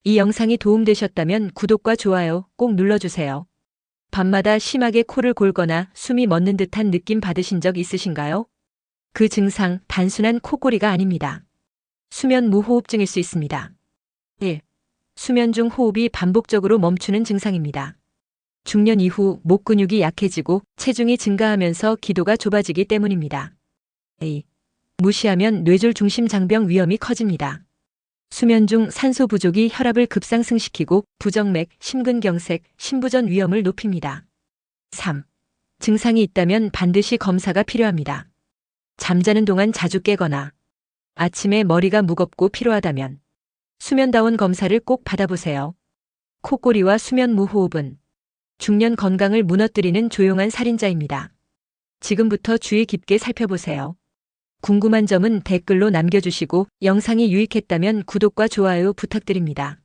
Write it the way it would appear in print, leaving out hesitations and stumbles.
이 영상이 도움되셨다면 구독과 좋아요 꼭 눌러주세요. 밤마다 심하게 코를 골거나 숨이 멎는 듯한 느낌 받으신 적 있으신가요? 그 증상 단순한 코골이가 아닙니다. 수면 무호흡증일 수 있습니다. 1. 수면 중 호흡이 반복적으로 멈추는 증상입니다. 중년 이후 목 근육이 약해지고 체중이 증가하면서 기도가 좁아지기 때문입니다. 2. 무시하면 뇌졸 중심 장병 위험이 커집니다. 수면 중 산소 부족이 혈압을 급상승시키고 부정맥, 심근경색, 심부전 위험을 높입니다. 3. 증상이 있다면 반드시 검사가 필요합니다. 잠자는 동안 자주 깨거나 아침에 머리가 무겁고 피로하다면 수면다운 검사를 꼭 받아보세요. 코골이와 수면 무호흡은 중년 건강을 무너뜨리는 조용한 살인자입니다. 지금부터 주의 깊게 살펴보세요. 궁금한 점은 댓글로 남겨주시고 영상이 유익했다면 구독과 좋아요 부탁드립니다.